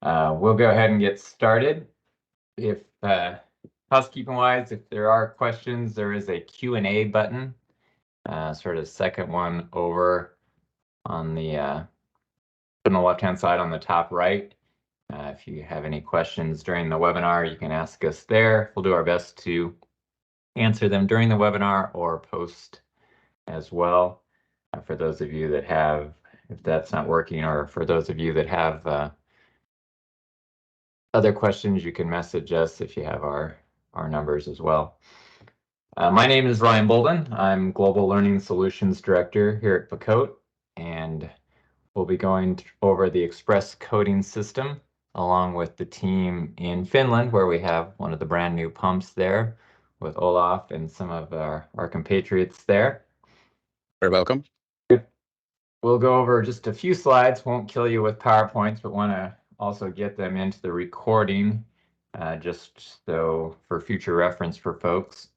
We'll go ahead and get started. If housekeeping wise, if there are questions, there is a Q&A button, sort of second one over on the left-hand side on the top right. If you have any questions during the webinar, you can ask us there. We'll do our best to answer them during the webinar or post as well. For those of you that have, if that's not working, or for those of you that have other questions, you can message us if you have our numbers as well. My name is Ryan Bolden. I'm Global Learning Solutions Director here at Picote, and we'll be going over the Xpress Coating System along with the team in Finland, where we have one of the brand new pumps there with Olaf and some of our compatriots there. You're welcome. We'll go over just a few slides, won't kill you with PowerPoints, but want to also get them into the recording just so for future reference for folks.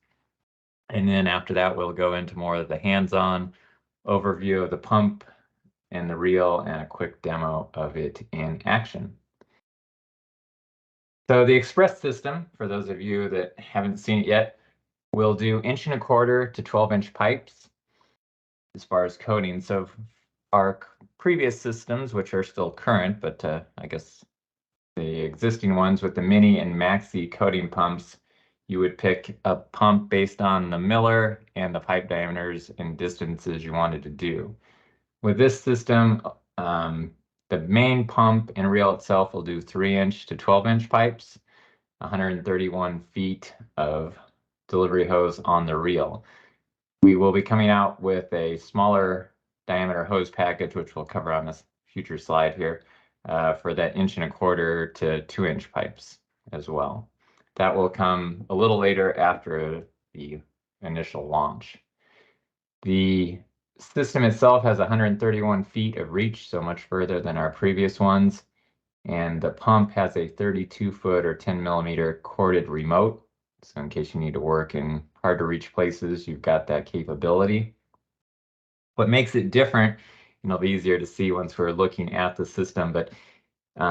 And then after that, we'll go into more of the hands-on overview of the pump and the reel and a quick demo of it in action. So the Xpress system, for those of you that haven't seen it yet, will do 1¼ to 12-inch pipes as far as coating. So our previous systems, which are still current, but I guess the existing ones with the mini and maxi coating pumps, you would pick a pump based on the miller and the pipe diameters and distances you wanted to do. With this system, the main pump and reel itself will do 3-inch to 12-inch pipes, 131 feet of delivery hose on the reel. We will be coming out with a smaller diameter hose package, which we'll cover on this future slide here, for that 1¼ to 2-inch pipes as well. That will come a little later after the initial launch. The system itself has 131 feet of reach, so much further than our previous ones. And the pump has a 32-foot or 10mm corded remote. So in case you need to work in hard to reach places, you've got that capability. What makes it different, and it'll be easier to see once we're looking at the system, but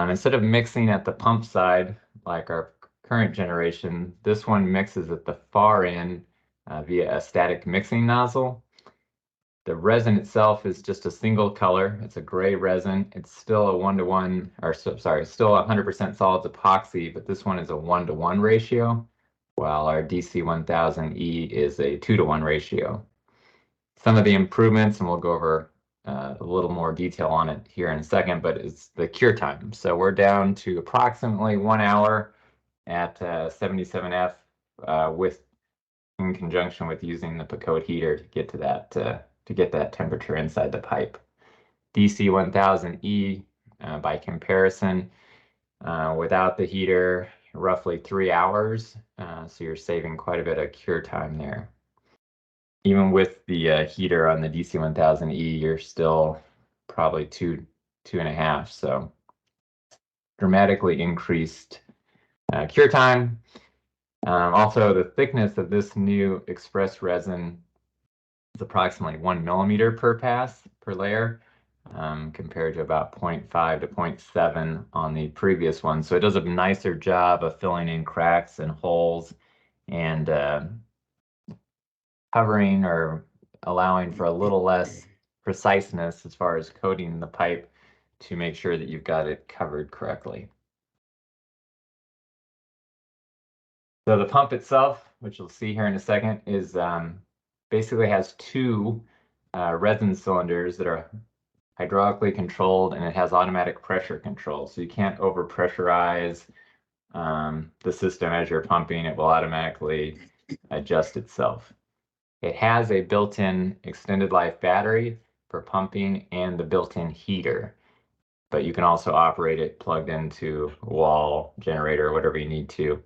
instead of mixing at the pump side like our current generation, this one mixes at the far end via a static mixing nozzle. The resin itself is just a single color. It's a gray resin. It's still a 1:1, or sorry, still 100% solids epoxy, but this one is a 1:1 ratio, while our DC1000E is a 2:1 ratio. Some of the improvements, and we'll go over a little more detail on it here in a second, but it's the cure time. So we're down to approximately 1 hour at 77F in conjunction with using the Picote heater to get to that temperature inside the pipe. DC1000E, by comparison, without the heater, roughly 3 hours. So you're saving quite a bit of cure time there. Even with the heater on the DC1000E, you're still probably 2.5. So dramatically increased cure time. Also, the thickness of this new Xpress resin is approximately 1 millimeter per pass per layer, compared to about 0.5 to 0.7 on the previous one. So it does a nicer job of filling in cracks and holes and covering or allowing for a little less preciseness as far as coating the pipe to make sure that you've got it covered correctly. So the pump itself, which you'll see here in a second, is basically has 2 resin cylinders that are hydraulically controlled, and it has automatic pressure control. So you can't overpressurize the system as you're pumping. It will automatically adjust itself. It has a built-in extended life battery for pumping and the built-in heater, but you can also operate it plugged into a wall generator or whatever you need to.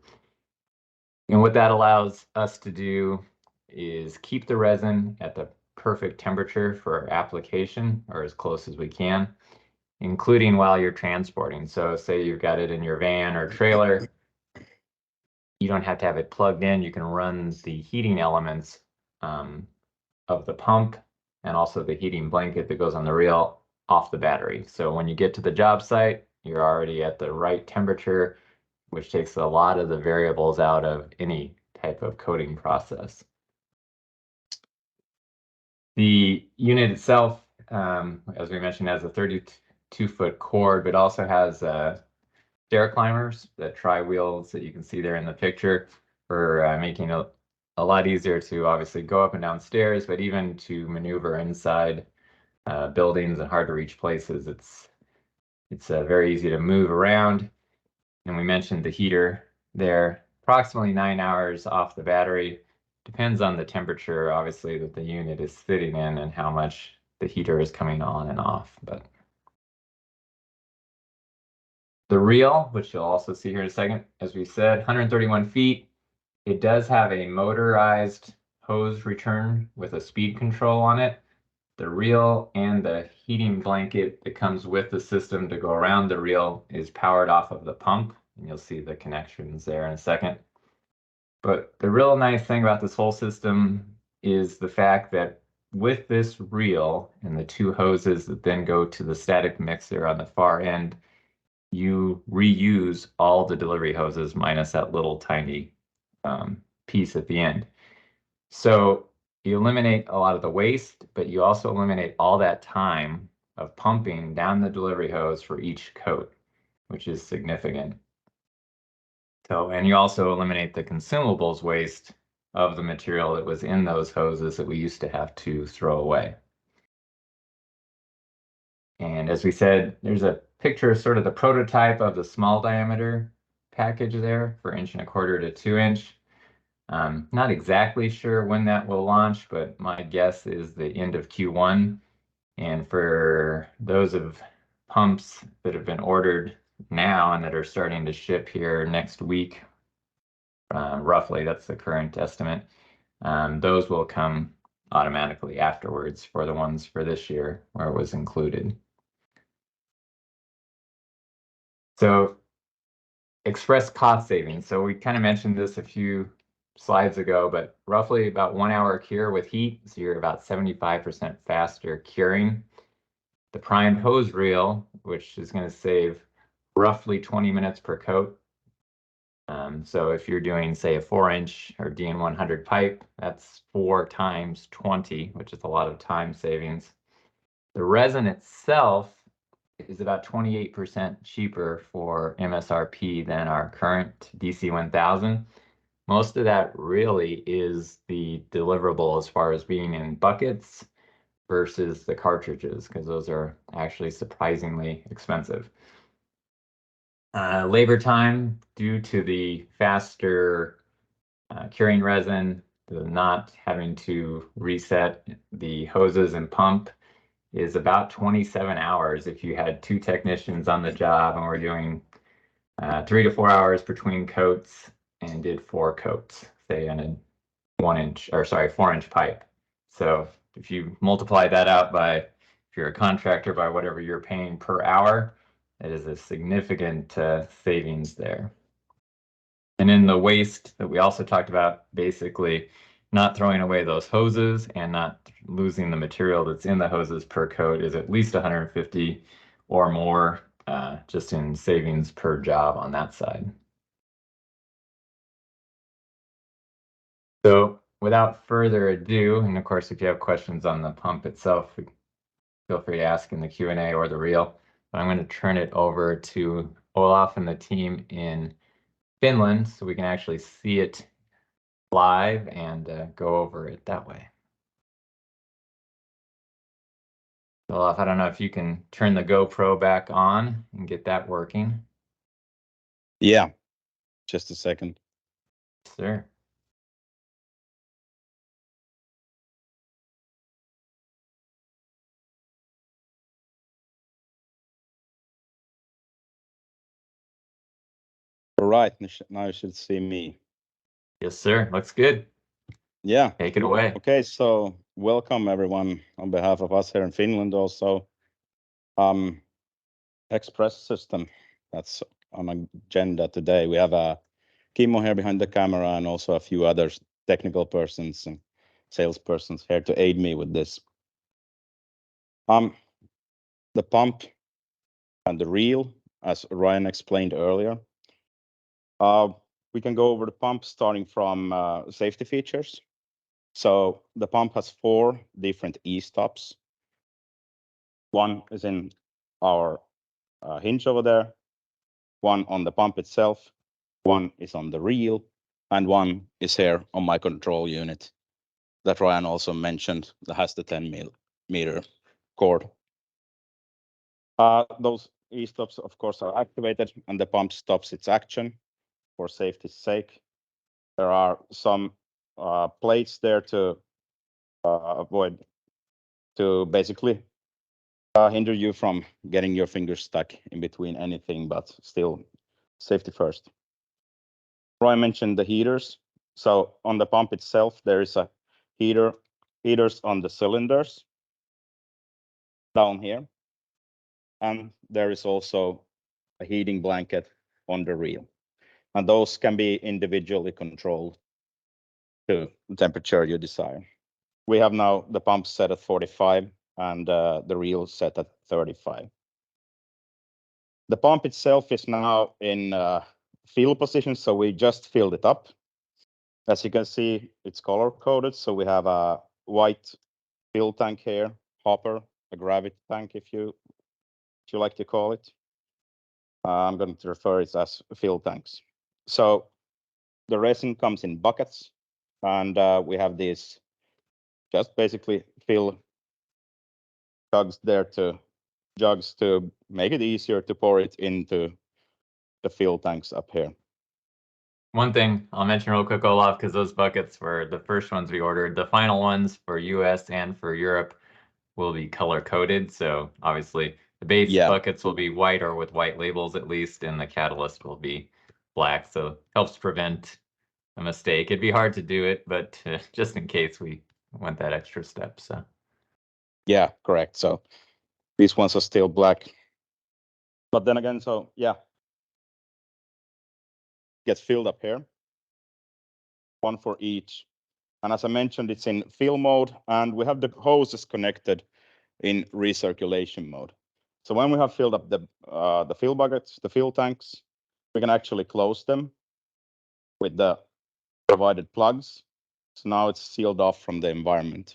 And what that allows us to do is keep the resin at the perfect temperature for application, or as close as we can, including while you're transporting. So say you've got it in your van or trailer, you don't have to have it plugged in. You can run the heating elements of the pump and also the heating blanket that goes on the reel off the battery. So when you get to the job site, you're already at the right temperature, which takes a lot of the variables out of any type of coating process. The unit itself, as we mentioned, has a 32-foot cord, but also has stair climbers, the tri-wheels that you can see there in the picture, for making it a lot easier to obviously go up and down stairs, but even to maneuver inside buildings and hard to reach places. It's very easy to move around. And we mentioned the heater there, approximately 9 hours off the battery. Depends on the temperature, obviously, that the unit is sitting in and how much the heater is coming on and off. But the reel, which you'll also see here in a second, as we said, 131 feet. It does have a motorized hose return with a speed control on it. The reel and the heating blanket that comes with the system to go around the reel is powered off of the pump, and you'll see the connections there in a second. But the real nice thing about this whole system is the fact that with this reel and the two hoses that then go to the static mixer on the far end, you reuse all the delivery hoses minus that little tiny piece at the end. So you eliminate a lot of the waste, but you also eliminate all that time of pumping down the delivery hose for each coat, which is significant. So, and you also eliminate the consumables waste of the material that was in those hoses that we used to have to throw away. And as we said, there's a picture of sort of the prototype of the small diameter package there for 1.25 to 2 inch. Not exactly sure when that will launch, but my guess is the end of Q1. And for those of pumps that have been ordered now and that are starting to ship here next week, roughly, that's the current estimate, those will come automatically afterwards for the ones for this year where it was included. So express cost savings. So we kind of mentioned this a few slides ago, but roughly about 1 hour cure with heat. So you're about 75% faster curing. The primed hose reel, which is going to save roughly 20 minutes per coat. So if you're doing, say, a 4-inch or DN100 pipe, that's 4 times 20, which is a lot of time savings. The resin itself is about 28% cheaper for MSRP than our current DC1000. Most of that really is the deliverable as far as being in buckets versus the cartridges, because those are actually surprisingly expensive. Labor time, due to the faster curing resin, the not having to reset the hoses and pump, is about 27 hours if you had 2 technicians on the job and we're doing 3 to 4 hours between coats and did 4 coats, say in a 4-inch pipe. So if you multiply that out by, if you're a contractor, by whatever you're paying per hour, it is a significant savings there. And in the waste that we also talked about, basically not throwing away those hoses and not losing the material that's in the hoses per coat is at least 150 or more just in savings per job on that side. So without further ado, and of course, if you have questions on the pump itself, feel free to ask in the Q&A or the reel. But I'm going to turn it over to Olaf and the team in Finland so we can actually see it live and go over it that way. Olaf, I don't know if you can turn the GoPro back on and get that working. Yeah, just a second. Sure. All right, now you should see me. Yes, sir. Looks good. Yeah. Take it away. Okay, so welcome everyone on behalf of us here in Finland also. Xpress system, that's on agenda today. We have Kimmo here behind the camera and also a few other technical persons and salespersons here to aid me with this. The pump and the reel as Ryan explained earlier. We can go over the pump starting from safety features. So the pump has 4 different e-stops. One is in our hinge over there, one on the pump itself, one is on the reel, and one is here on my control unit that Ryan also mentioned that has the 10 meter cord. Those e-stops, of course, are activated and the pump stops its action for safety's sake. There are some plates there to basically hinder you from getting your fingers stuck in between anything, but still safety first. Roy mentioned the heaters. So on the pump itself, there is a heaters on the cylinders down here. And there is also a heating blanket on the reel. And those can be individually controlled to the temperature you desire. We have now the pump set at 45 and the reel set at 35. The pump itself is now in fill position, so we just filled it up. As you can see, it's color coded, so we have a white fill tank here, hopper, a gravity tank, if you like to call it. I'm going to refer it as fill tanks. So the resin comes in buckets, and we have these just basically fill jugs to make it easier to pour it into the fill tanks up here. One thing I'll mention real quick, Olaf, because those buckets were the first ones we ordered. The final ones for US and for Europe will be color coded. So obviously the base buckets will be white or with white labels at least, and the catalyst will be black. So helps prevent a mistake. It'd be hard to do it, but just in case we went that extra step. So yeah, correct. So these ones are still black. But then again, so yeah, gets filled up here, one for each. And as I mentioned, it's in fill mode, and we have the hoses connected in recirculation mode. So when we have filled up the fill buckets, the fill tanks, we can actually close them with the provided plugs. So now it's sealed off from the environment.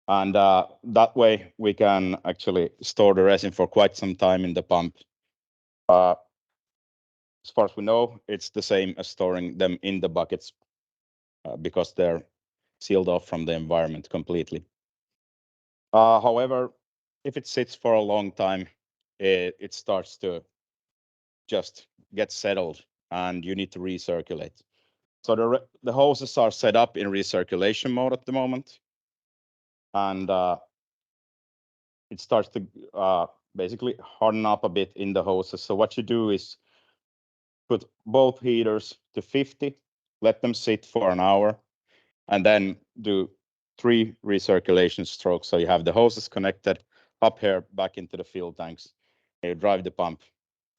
And that way we can actually store the resin for quite some time in the pump. As far as we know, it's the same as storing them in the buckets because they're sealed off from the environment completely. However, if it sits for a long time, it starts to just get settled and you need to recirculate. So the hoses are set up in recirculation mode at the moment. And it starts to basically harden up a bit in the hoses. So what you do is put both heaters to 50, let them sit for an hour, and then do 3 recirculation strokes. So you have the hoses connected up here back into the fill tanks. You drive the pump,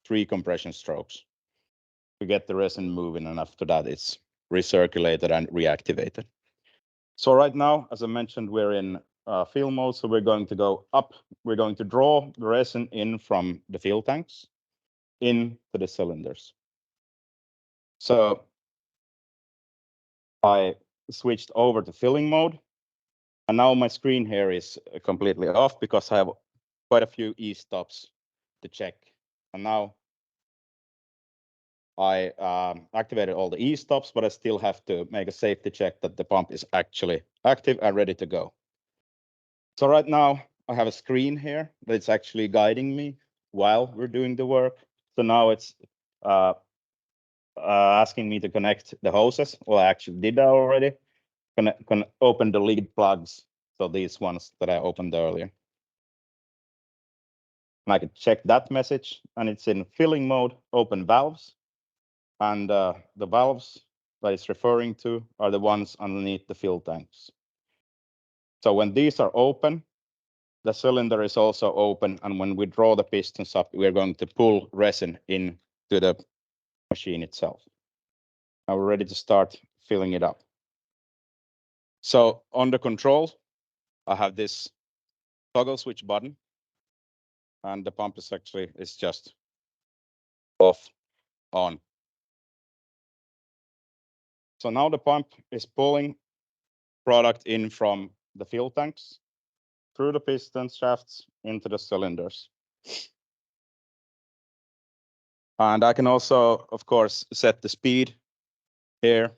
3 compression strokes to get the resin moving, and after that it's recirculated and reactivated. So right now, as I mentioned, we're in fill mode, so we're going to go up. We're going to draw the resin in from the fill tanks into the cylinders. So I switched over to filling mode, and now my screen here is completely off because I have quite a few e-stops to check. And now I activated all the e-stops, but I still have to make a safety check that the pump is actually active and ready to go. So right now I have a screen here that's actually guiding me while we're doing the work. So now it's asking me to connect the hoses. Well, I actually did that already. Can open the lead plugs. So these ones that I opened earlier. And I can check that message, and it's in filling mode, open valves. And the valves that it's referring to are the ones underneath the fill tanks. So when these are open, the cylinder is also open, and when we draw the pistons up, we're going to pull resin into the machine itself. Now we're ready to start filling it up. So on the control, I have this toggle switch button. and the pump is just off, on. So now the pump is pulling product in from the fuel tanks through the piston shafts into the cylinders. And I can also, of course, set the speed here,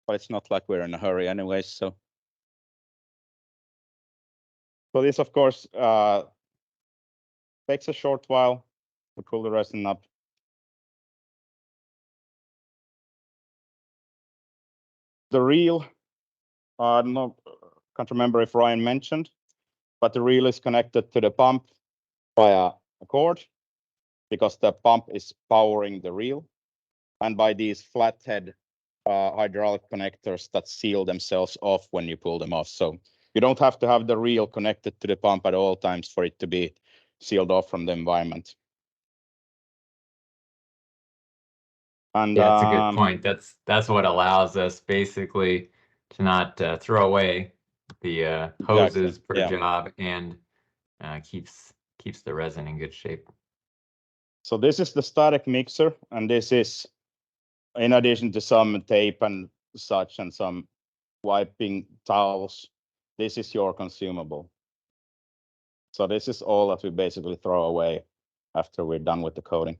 but it's not like we're in a hurry anyway. So this, of course, takes a short while to pull the resin up. The reel, I don't know, can't remember if Ryan mentioned, but the reel is connected to the pump via a cord because the pump is powering the reel, and by these flathead hydraulic connectors that seal themselves off when you pull them off. So you don't have to have the reel connected to the pump at all times for it to be sealed off from the environment. And yeah, that's a good point. That's what allows us basically to not throw away the hoses per job, and keeps the resin in good shape. So this is the static mixer, and this is in addition to some tape and such and some wiping towels, this is your consumable. So this is all that we basically throw away after we're done with the coating.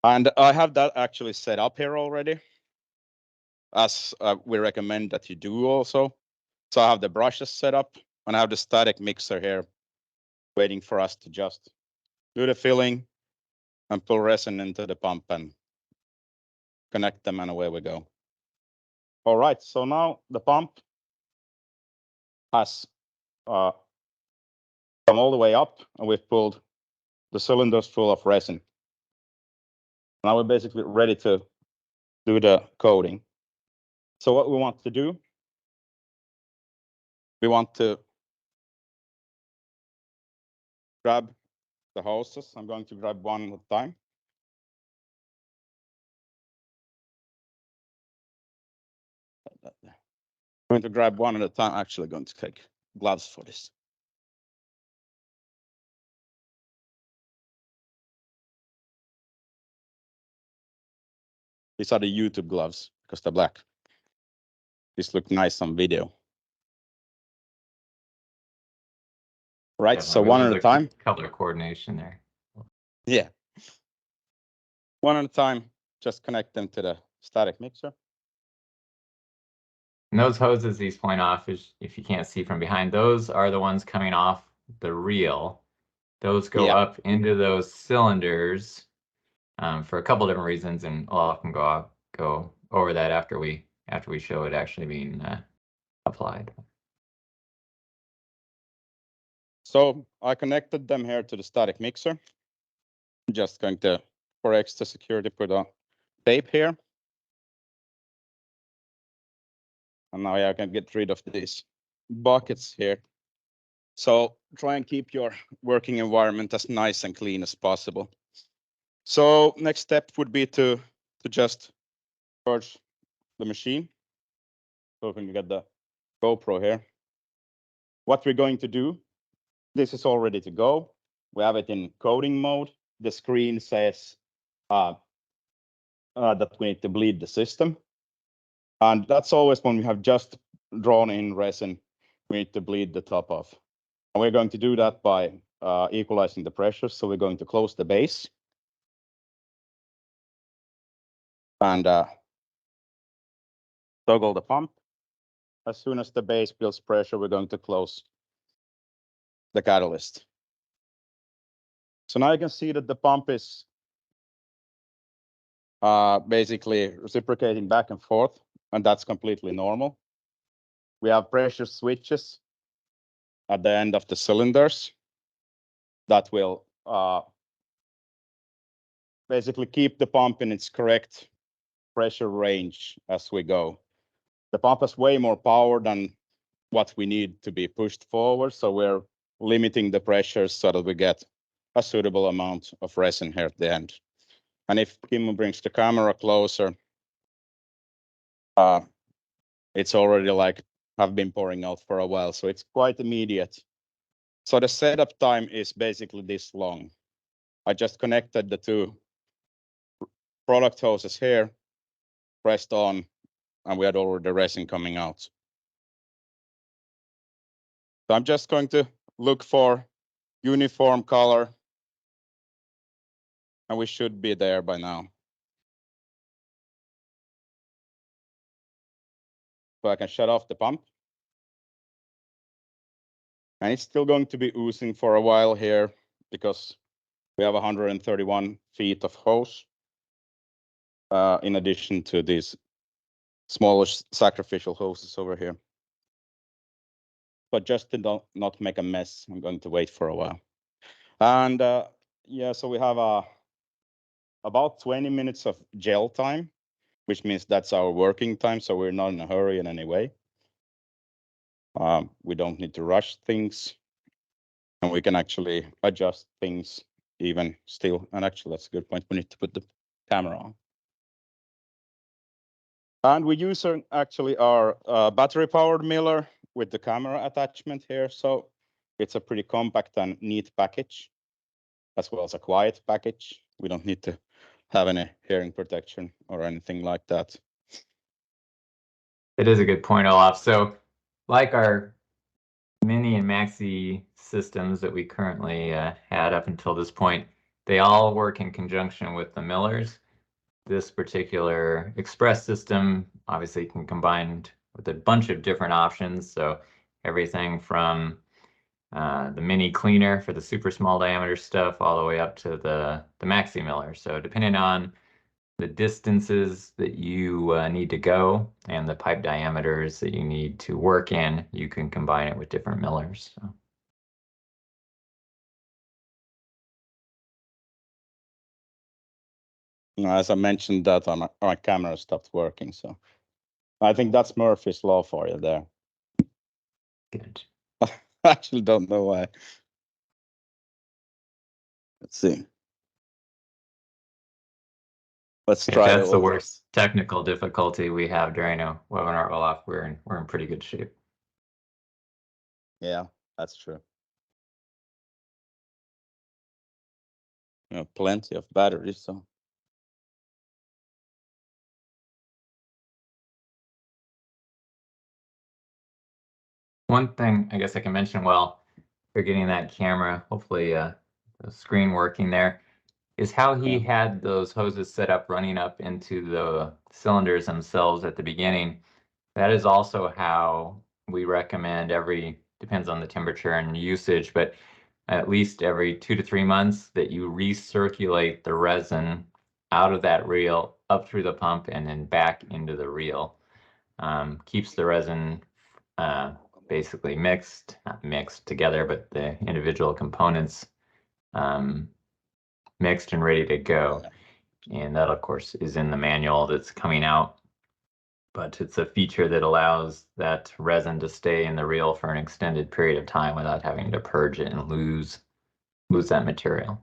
And I have that actually set up here already, as we recommend that you do also. So I have the brushes set up, and I have the static mixer here waiting for us to just do the filling and pull resin into the pump and connect them, and away we go. All right, so now the pump has come all the way up, and we've pulled the cylinders full of resin. Now we're basically ready to do the coating. So what we want to do, we want to grab the hoses. I'm going to grab one at a time. I'm going to grab one at a time. Actually going to take gloves for this. These are the YouTube gloves because they're black. These look nice on video. Right, Yeah, so one at a time. Color coordination there. Yeah. One at a time, just connect them to the static mixer. And those hoses these point off, is, if you can't see from behind, those are the ones coming off the reel. Those go up into those cylinders for a couple different reasons, and I'll often go over that after we show it actually being applied. So I connected them here to the static mixer. I'm just going to, for extra security, put a tape here. And now I can get rid of these buckets here. So try and keep your working environment as nice and clean as possible. So next step would be to just purge the machine. So we can get the GoPro here. What we're going to do, this is all ready to go. We have it in coating mode. The screen says that we need to bleed the system. And that's always when we have just drawn in resin, we need to bleed the top off. And we're going to do that by equalizing the pressure. So we're going to close the base. And toggle the pump. As soon as the base builds pressure, we're going to close the catalyst. So now you can see that the pump is basically reciprocating back and forth, and that's completely normal. We have pressure switches at the end of the cylinders that will basically keep the pump in its correct pressure range as we go. The pump has way more power than what we need to be pushed forward, so we're limiting the pressures so that we get a suitable amount of resin here at the end. And if Kimmo brings the camera closer, it's already like have been pouring out for a while, so it's quite immediate So the setup time is basically this long. I just connected the two product hoses here, pressed on, and we had already the resin coming out. So I'm just going to look for uniform color, and we should be there by now. So I can shut off the pump. And it's still going to be oozing for a while here because we have 131 feet of hose in addition to these smaller sacrificial hoses over here. But just to not make a mess, I'm going to wait for a while. And yeah, so we have about 20 minutes of gel time, which means that's our working time. So we're not in a hurry in any way. We don't need to rush things. And we can actually adjust things even still. And actually, that's a good point. We need to put the camera on. And we use actually our battery-powered miller with the camera attachment here. So it's a pretty compact and neat package, as well as a quiet package. We don't need to have any hearing protection or anything like that. It is a good point, Olaf. So like our mini and maxi systems that we currently had up until this point, they all work in conjunction with the millers. This particular Xpress system obviously can combine with a bunch of different options. So everything from the mini cleaner for the super small diameter stuff all the way up to the maxi miller. So depending on the distances that you need to go and the pipe diameters that you need to work in, you can combine it with different millers. So. As I mentioned that my camera stopped working, so I think that's Murphy's Law for you there. Good. I actually don't know why. Let's see. Let's try. That's the worst technical difficulty we have during a webinar, Olaf. We're in pretty good shape. Yeah, that's true. You know, plenty of batteries, so. One thing I guess I can mention while you're getting that camera, hopefully the screen working there, is how he had those hoses set up running up into the cylinders themselves at the beginning. That is also how we recommend depends on the temperature and usage, but at least every 2 to 3 months that you recirculate the resin out of that reel up through the pump and then back into the reel. Keeps the resin basically not mixed together, but the individual components mixed and ready to go. And that, of course, is in the manual that's coming out. But it's a feature that allows that resin to stay in the reel for an extended period of time without having to purge it and lose that material.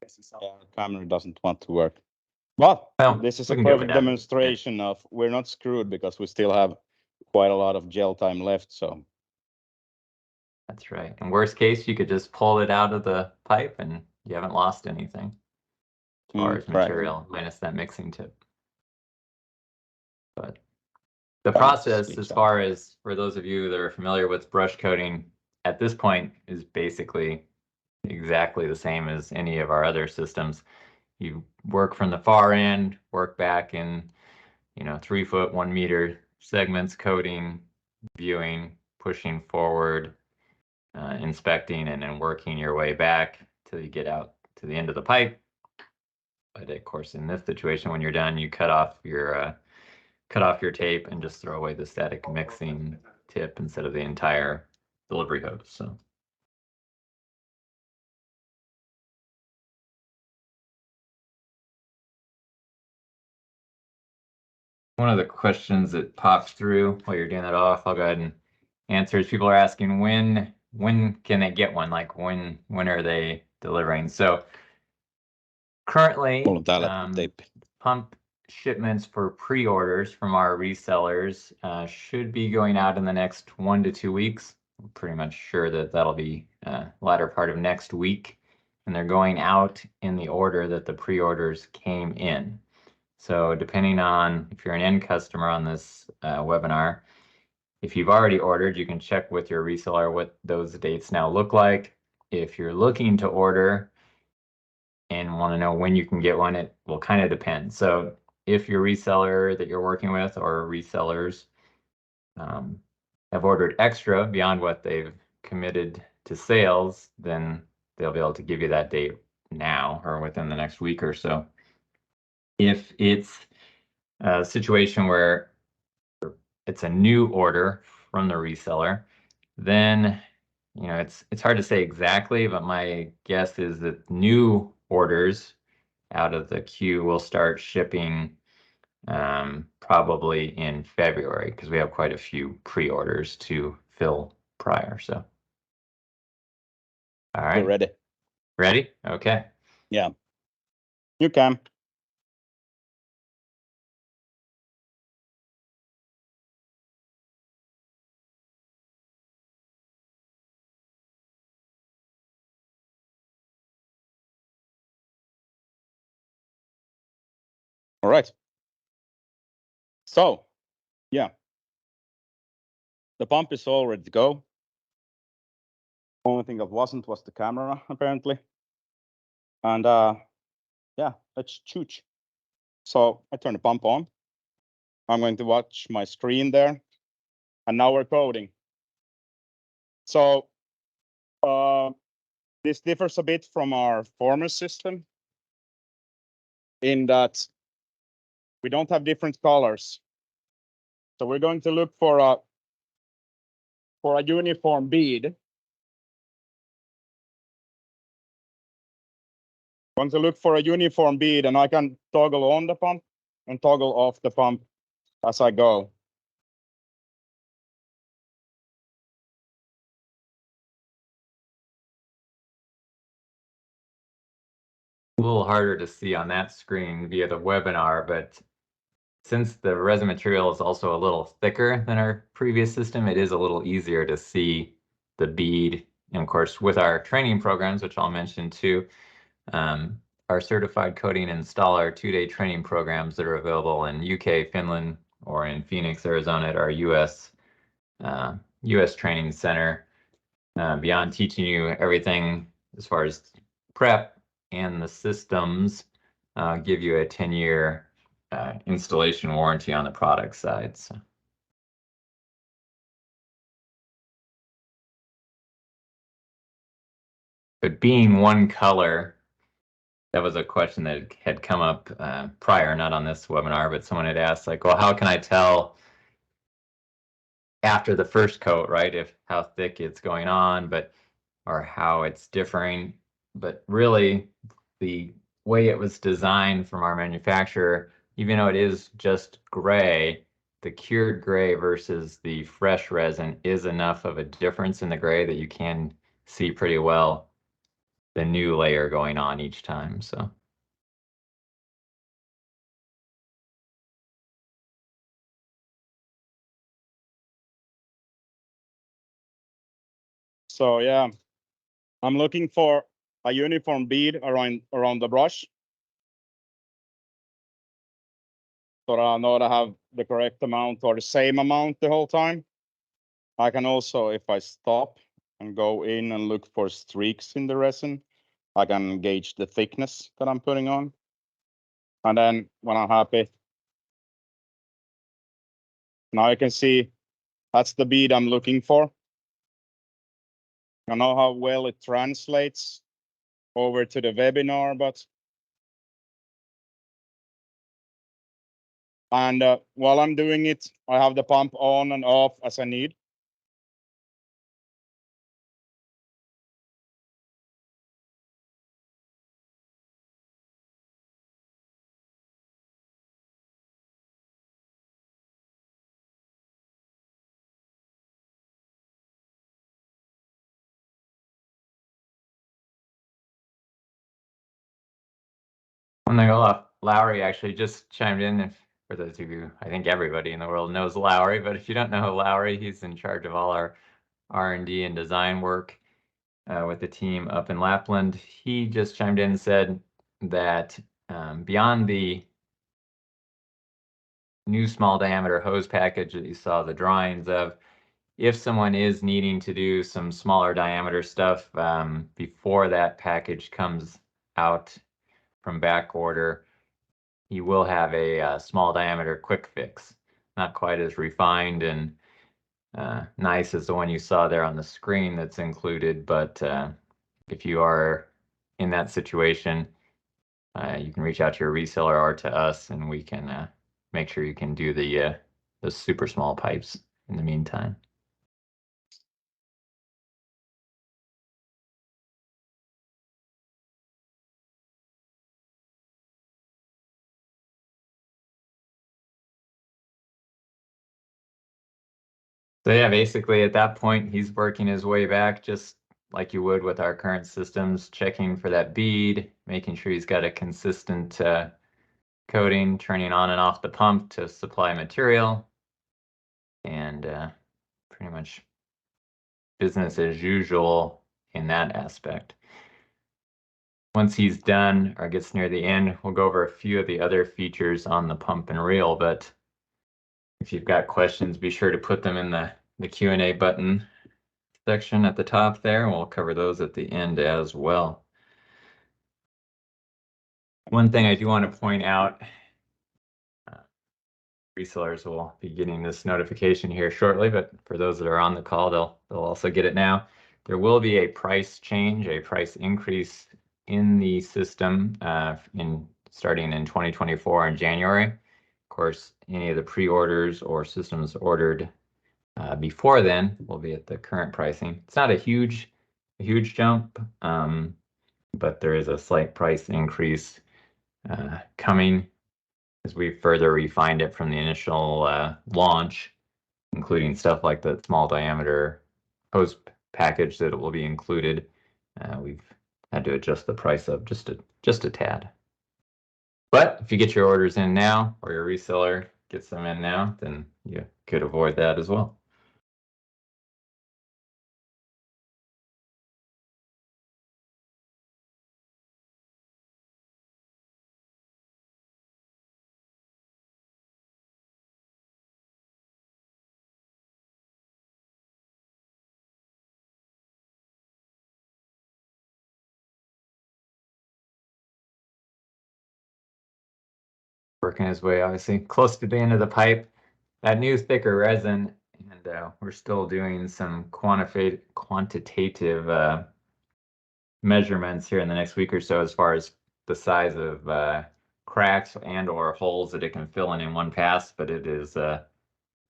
Yeah, the camera doesn't want to work. But well, this is a perfect demonstration of we're not screwed because we still have quite a lot of gel time left. So that's right. In worst case, you could just pull it out of the pipe and you haven't lost anything as far as material, minus that mixing tip. But the process, as far as for those of you that are familiar with brush coating at this point, is basically exactly the same as any of our other systems. You work from the far end, work back in, 3 foot, 1 meter segments, coating, viewing, pushing forward, inspecting, and then working your way back till you get out to the end of the pipe. But of course, in this situation, when you're done, you cut off your tape and just throw away the static mixing tip instead of the entire delivery hose. So. One of the questions that pops through while you're doing that off, I'll go ahead and answer, is people are asking when can they get one? Like when are they delivering? So currently, pump shipments for pre-orders from our resellers should be going out in the next 1 to 2 weeks. I'm pretty much sure that that'll be latter part of next week. And they're going out in the order that the pre-orders came in. So depending on if you're an end customer on this webinar, if you've already ordered, you can check with your reseller what those dates now look like. If you're looking to order and want to know when you can get one, it will kind of depend. So if your reseller that you're working with or resellers have ordered extra beyond what they've committed to sales, then they'll be able to give you that date now or within the next week or so. If it's a situation where it's a new order from the reseller, then it's hard to say exactly, but my guess is that new orders out of the queue will start shipping probably in February, because we have quite a few pre-orders to fill prior. So, all right. We're ready. Ready? Okay. Yeah. You can. All right. So, yeah. The pump is all ready to go. Only thing that wasn't was the camera, apparently. And yeah, let's shoot. So I turn the pump on. I'm going to watch my screen there. And now we're coating. So this differs a bit from our former system in that we don't have different colors. So we're going to look for a uniform bead. Going to look for a uniform bead, and I can toggle on the pump and toggle off the pump as I go. A little harder to see on that screen via the webinar, but since the resin material is also a little thicker than our previous system, it is a little easier to see the bead. And of course, with our training programs, which I'll mention too, our certified coating installer 2-day training programs that are available in UK, Finland, or in Phoenix, Arizona at our US training center. Beyond teaching you everything as far as prep and the systems, give you a 10-year installation warranty on the product side. So. But being one color, that was a question that had come up prior, not on this webinar, but someone had asked, like, well, how can I tell after the first coat, right, if how thick it's going on, or how it's differing? But really, the way it was designed from our manufacturer, even though it is just gray, the cured gray versus the fresh resin is enough of a difference in the gray that you can see pretty well the new layer going on each time. So yeah, I'm looking for a uniform bead around the brush, so that I know that I have the correct amount or the same amount the whole time. I can also, if I stop and go in and look for streaks in the resin, I can gauge the thickness that I'm putting on. And then when I'm happy, now I can see that's the bead I'm looking for. I know how well it translates over to the webinar, and while I'm doing it, I have the pump on and off as I need. When they go off Lowry actually just chimed in. If, for those of you, I think everybody in the world knows Lowry, but if you don't know Lowry, he's in charge of all our R&D and design work with the team up in Lapland. He just chimed in and said that beyond the new small diameter hose package that you saw the drawings of, if someone is needing to do some smaller diameter stuff before that package comes out from back order, you will have a small diameter quick fix. Not quite as refined and nice as the one you saw there on the screen that's included, but if you are in that situation, you can reach out to your reseller or to us, and we can make sure you can do the super small pipes in the meantime. So yeah, basically at that point, he's working his way back just like you would with our current systems, checking for that bead, making sure he's got a consistent coating, turning on and off the pump to supply material, and pretty much business as usual in that aspect. Once he's done or gets near the end, we'll go over a few of the other features on the pump and reel, but if you've got questions, be sure to put them in the Q&A button section at the top there, and we'll cover those at the end as well. One thing I do want to point out, resellers will be getting this notification here shortly, but for those that are on the call, they'll also get it now. There will be a price change, a price increase in the system starting in 2024 in January. Of course, any of the pre-orders or systems ordered before then will be at the current pricing. It's not a huge jump, but there is a slight price increase coming as we further refined it from the initial launch, including stuff like the small diameter hose package that will be included. We've had to adjust the price up just a tad. But if you get your orders in now, or your reseller gets them in now, then you could avoid that as well. Working his way, obviously, close to the end of the pipe. That new thicker resin, and we're still doing some quantitative measurements here in the next week or so as far as the size of cracks and or holes that it can fill in one pass, but it is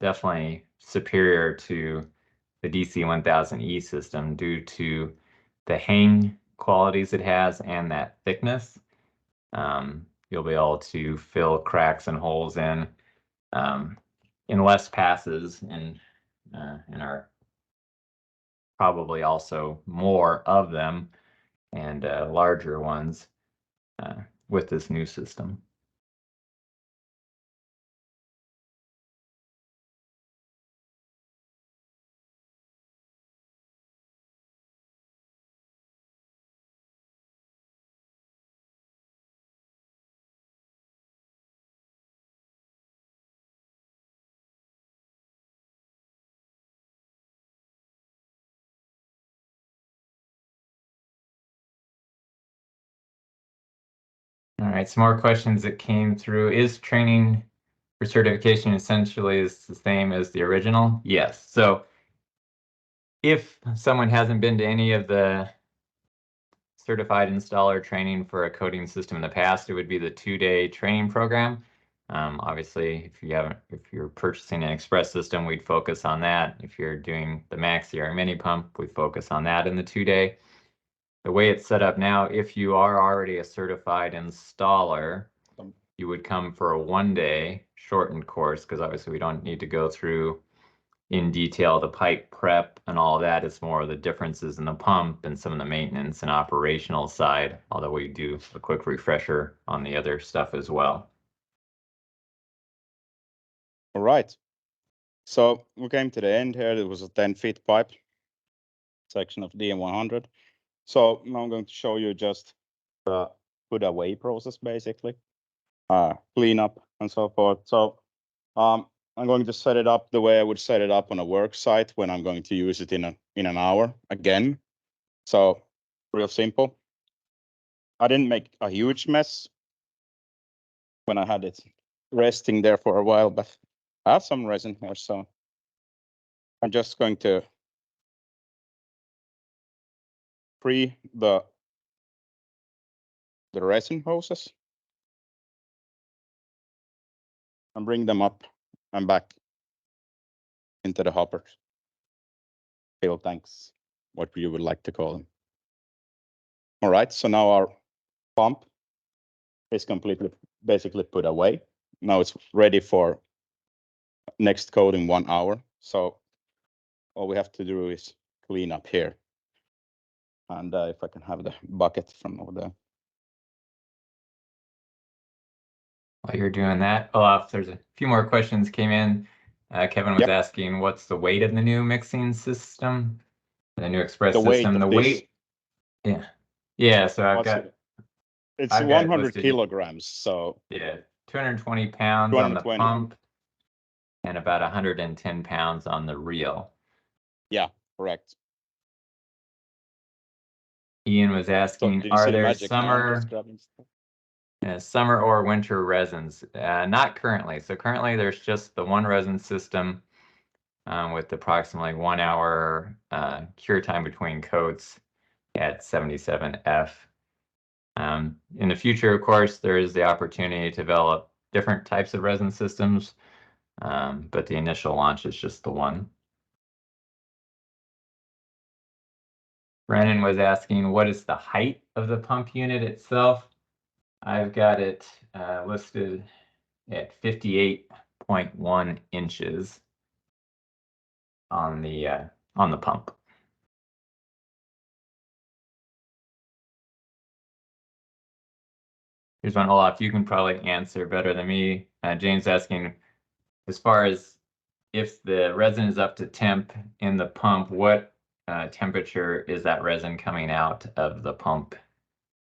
definitely superior to the DC1000E system due to the hang qualities it has and that thickness. You'll be able to fill cracks and holes in less passes and are probably also more of them and larger ones with this new system. All right, some more questions that came through. Is training for certification essentially is the same as the original? Yes. So if someone hasn't been to any of the certified installer training for a coating system in the past, it would be the 2-day training program. Obviously, if you're purchasing an Xpress system, we'd focus on that. If you're doing the Maxi or mini pump, we focus on that in the 2-day. The way it's set up now, if you are already a certified installer, you would come for a 1-day shortened course, because obviously we don't need to go through in detail the pipe prep and all that. It's more of the differences in the pump and some of the maintenance and operational side, although we do a quick refresher on the other stuff as well. All right. So we came to the end here. It was a 10-feet pipe section of DM100. So now I'm going to show you just the put away process, basically, clean up and so forth. So I'm going to set it up the way I would set it up on a work site when I'm going to use it in an hour again. So real simple. I didn't make a huge mess when I had it resting there for a while, but I have some resin here, so I'm just going to free the resin hoses and bring them up and back into the hoppers, fill tanks, what you would like to call them. All right, so now our pump is completely basically put away. Now it's ready for next coating 1 hour. So all we have to do is clean up here. And if I can have the bucket from over there. While you're doing that, Olaf, there's a few more questions came in. Kevin was asking, what's the weight of the new mixing system? The new Xpress system, the weight. Yeah. Yeah, so I've got. It's 100 kilograms, so. Yeah, 220 pounds on the pump and about 110 pounds on the reel. Yeah, correct. Ian was asking, are there summer or winter resins? Not currently. So currently there's just the one resin system with approximately 1 hour cure time between coats at 77F. In the future, of course, there is the opportunity to develop different types of resin systems, but the initial launch is just the one. Brennan was asking, what is the height of the pump unit itself? I've got it listed at 58.1 inches on the pump. Here's one, Olaf, you can probably answer better than me. James asking, as far as if the resin is up to temp in the pump, what temperature is that resin coming out of the pump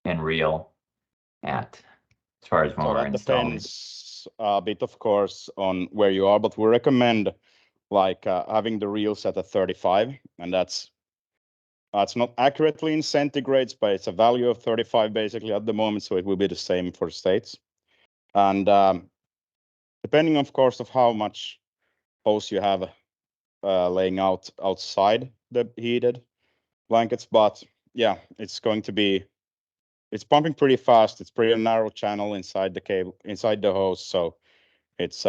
and reel at, as far as when we're installing? Depends a bit, of course, on where you are, but we recommend like having the reel set at 35, and that's not accurately in centigrades, but it's a value of 35 basically at the moment, so it will be the same for states. And depending, of course, of how much hose you have laying out outside the heated blankets, but yeah, it's pumping pretty fast. It's pretty narrow channel inside the cable, inside the hose, so it's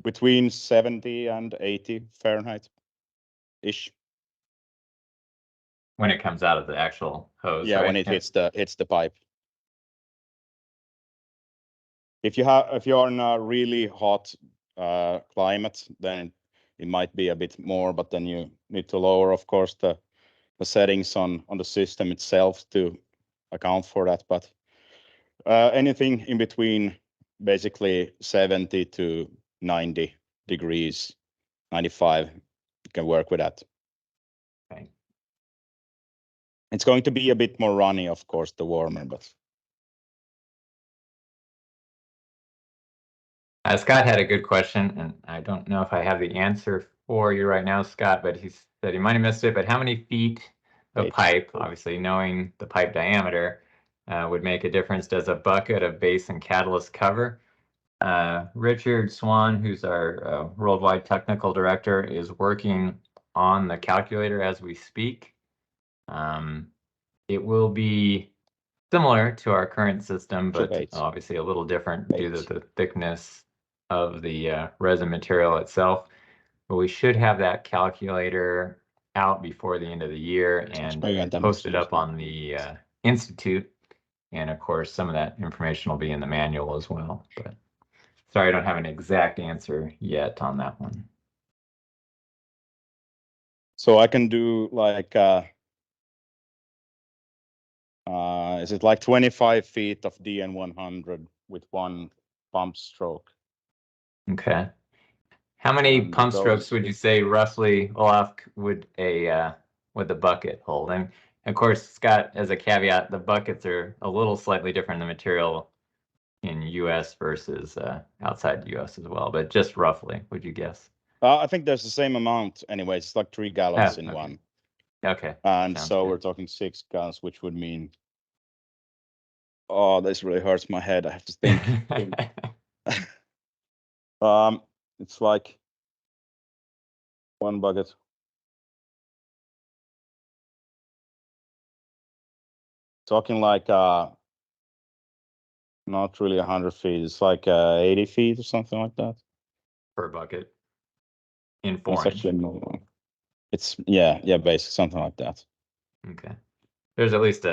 between 70 and 80 Fahrenheit ish. When it comes out of the actual hose, yeah, right? when it hits the pipe. If you're in a really hot climate, then it might be a bit more, but then you need to lower, of course, the settings on the system itself to account for that. But anything in between, basically 70 to 90 degrees, 95, you can work with that. Okay. It's going to be a bit more runny, of course, the warmer, but. Scott had a good question, and I don't know if I have the answer for you right now, Scott, but he said he might have missed it, but how many feet of pipe, obviously knowing the pipe diameter, would make a difference? Does a bucket of base and catalyst cover? Richard Swan, who's our worldwide technical director, is working on the calculator as we speak. It will be similar to our current system, but obviously a little different due to the thickness of the resin material itself. But we should have that calculator out before the end of the year and posted up on the Institute. And of course, some of that information will be in the manual as well. But sorry, I don't have an exact answer yet on that one. So I can do like, is it like 25 feet of DN100 with one pump stroke? Okay. How many And pump strokes those, would you say roughly, Olaf, would the bucket hold? And of course, Scott, as a caveat, the buckets are a little slightly different in the material in US versus outside US as well, but just roughly, would you guess? I think there's the same amount anyways. It's like 3 gallons Oh, in okay. one. Okay. And Sounds so good. we're talking 6 gallons, which would mean, oh, this really hurts my head. I have to think. It's like one bucket. Talking like not really 100 feet. It's like 80 feet or something like that. Per bucket in It's 4 inch. actually more. It's yeah, basic something like that. Okay. There's at least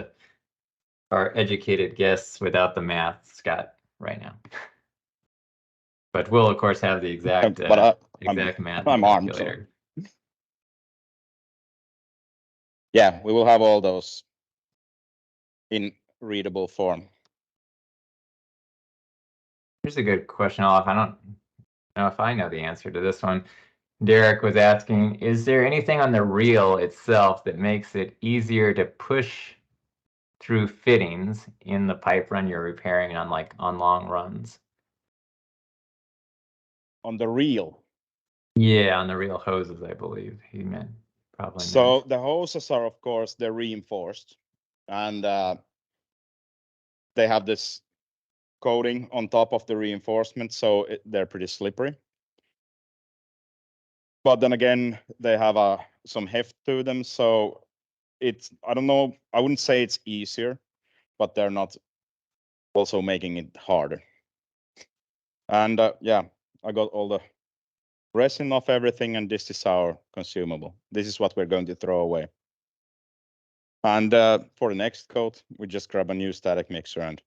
our educated guess without the math, Scott, right now. But we'll of course have the exact But exact math I'm and armed, so calculator. yeah, we will have all those in readable form. Here's a good question, Olaf. I don't know if I know the answer to this one. Derek was asking, is there anything on the reel itself that makes it easier to push through fittings in the pipe run you're repairing on long runs? On the reel. Yeah, on the reel hoses, I believe he meant. Probably So meant. the hoses are, of course, they're reinforced, and they have this coating on top of the reinforcement, so they're pretty slippery. But then again, they have some heft to them, so it's, I don't know, I wouldn't say it's easier, but they're not also making it harder. And yeah, I got all the resin off everything, and this is our consumable. This is what we're going to throw away. And for the next coat, we just grab a new static mixer and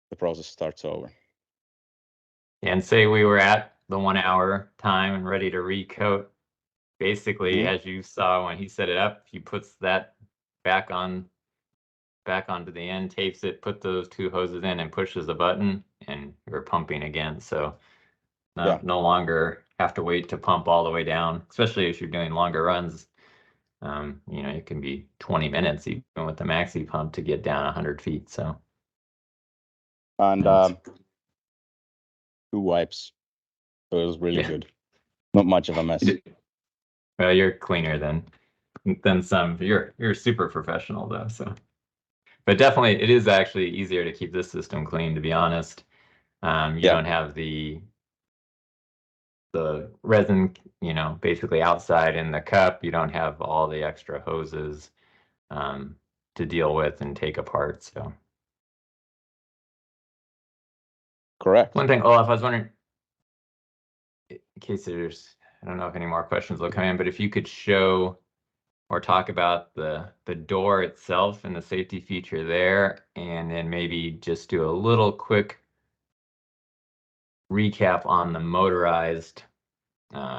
the process starts over. And say we were at the 1 hour time and ready to recoat. Basically, as you saw when he set it up, he puts that back onto the end, tapes it, put those 2 hoses in, and pushes the button, and you're pumping again. So no longer have to wait to pump all the way down, especially if you're doing longer runs. It can be 20 minutes even with the maxi pump to get down 100 feet. So, and 2 wipes, so it was really good. Not much of a mess. Well, you're cleaner than some. You're super professional though. So, but definitely, it is actually easier to keep this system clean. To be honest, you don't have the resin, basically outside in the cup. You don't have all the extra hoses to deal with and take apart. So, Correct. one thing, Olaf, I was wondering, in case I don't know if any more questions will come in, but if you could show or talk about the door itself and the safety feature there, and then maybe just do a little quick recap on the motorized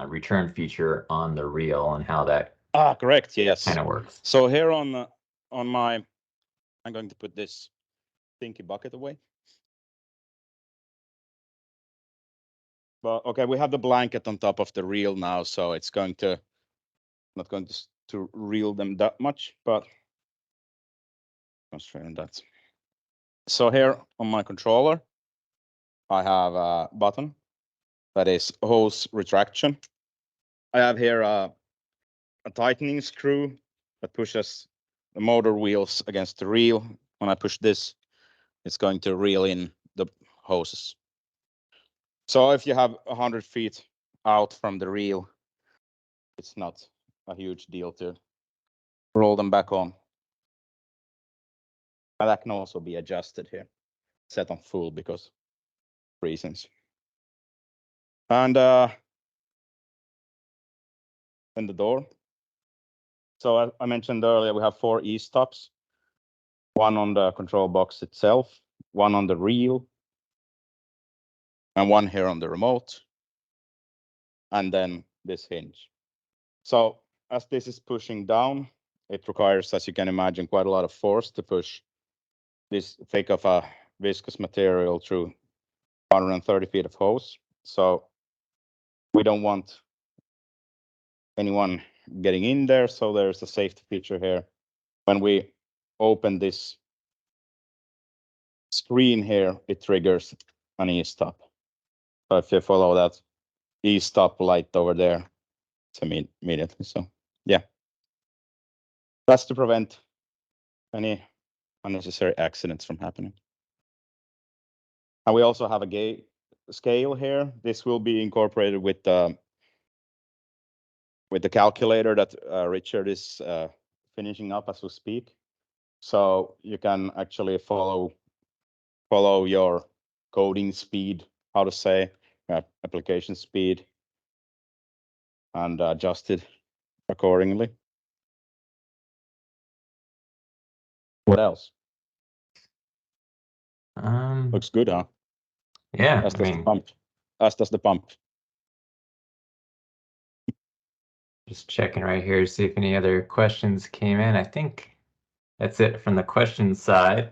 return feature on the reel and how that correct, yes. kind of works. So here on my, I'm going to put this stinky bucket away. But okay, we have the blanket on top of the reel now, so it's not going to reel them that much, but concentrate that. So here on my controller, I have a button that is hose retraction. I have here a tightening screw that pushes the motor wheels against the reel. When I push this, it's going to reel in the hoses. So if you have 100 feet out from the reel, it's not a huge deal to roll them back on. And that can also be adjusted here, set on full because reasons. And then the door. So I mentioned earlier, we have 4 E-stops, 1 on the control box itself, 1 on the reel, and 1 here on the remote, and then this hinge. So as this is pushing down, it requires, as you can imagine, quite a lot of force to push this thick of a viscous material through 130 feet of hose. So we don't want anyone getting in there. So there's a safety feature here. When we open this screen here, it triggers an e-stop. So if you follow that e-stop light over there, it's immediately. So yeah, that's to prevent any unnecessary accidents from happening. And we also have a scale here. This will be incorporated with the calculator that Richard is finishing up as we speak. So you can actually follow your coding speed, how to say, application speed, and adjust it accordingly. What else? Looks good, huh? Yeah, As does the pump. As does the pump. Just checking right here to see if any other questions came in. I think that's it from the question side.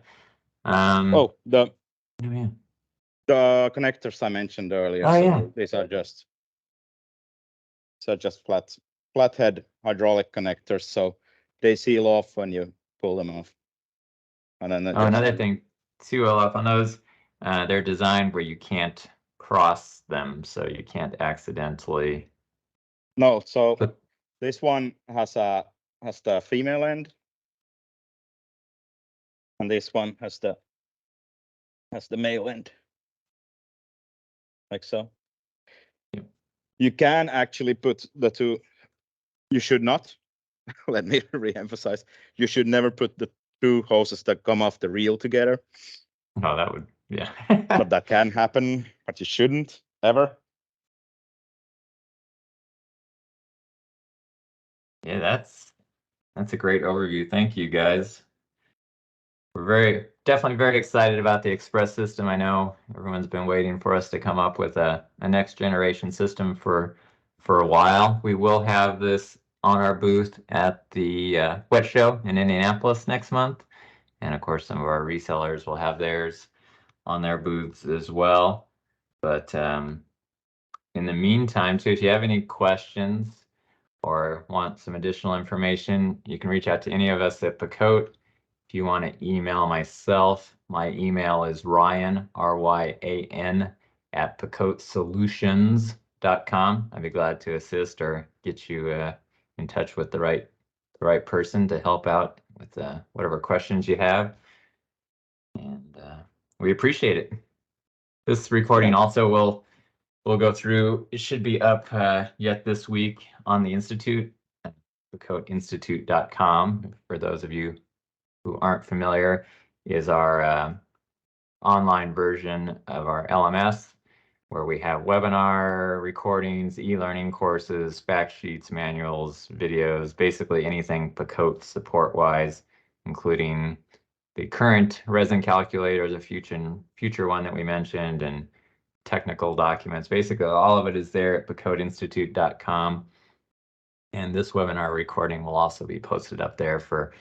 The yeah. The connectors I mentioned earlier. Oh, so yeah. These are just flathead hydraulic connectors. So they seal off when you pull them off. And then another thing too, Olaf, on those, they're designed where you can't cross them, so you can't accidentally. No, so this one has the female end, and this one has the male end, like so. Yep. You can actually put the two. You should not. Let me re-emphasize. You should never put the two hoses that come off the reel together. Oh, that would, yeah. But that can happen, but you shouldn't ever. Yeah, that's a great overview. Thank you, guys. We're definitely very excited about the Xpress system. I know everyone's been waiting for us to come up with a next generation system for a while. We will have this on our booth at the Wet Show in Indianapolis next month. And of course, some of our resellers will have theirs on their booths as well. But in the meantime, too, if you have any questions or want some additional information, you can reach out to any of us at Picote. If you want to email myself, my email is Ryan, R-Y-A-N, at picotesolutions.com. I'd be glad to assist or get you in touch with the right person to help out with whatever questions you have. And we appreciate it. This recording also will go through. It should be up yet this week on the Institute, picoteinstitute.com. For those of you who aren't familiar, is our online version of our LMS, where we have webinar recordings, e-learning courses, fact sheets, manuals, videos, basically anything Picote support-wise, including the current resin calculator, the future one that we mentioned, and technical documents. Basically, all of it is there at picoteinstitute.com. And this webinar recording will also be posted up there for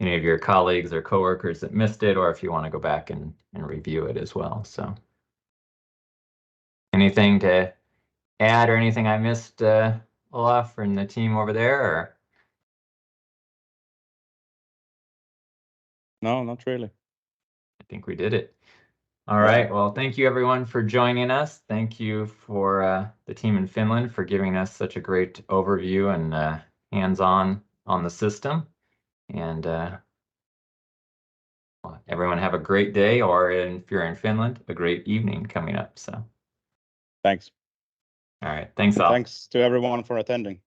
any of your colleagues or coworkers that missed it, or if you want to go back and review it as well. So anything to add or anything I missed, Olaf, from the team over there? Or? No, not really. I think we did it. All right. Well, thank you everyone for joining us. Thank you for the team in Finland for giving us such a great overview and hands-on on the system. And everyone have a great day, or if you're in Finland, a great evening coming up. So thanks. All right. Thanks all. Thanks to everyone for attending.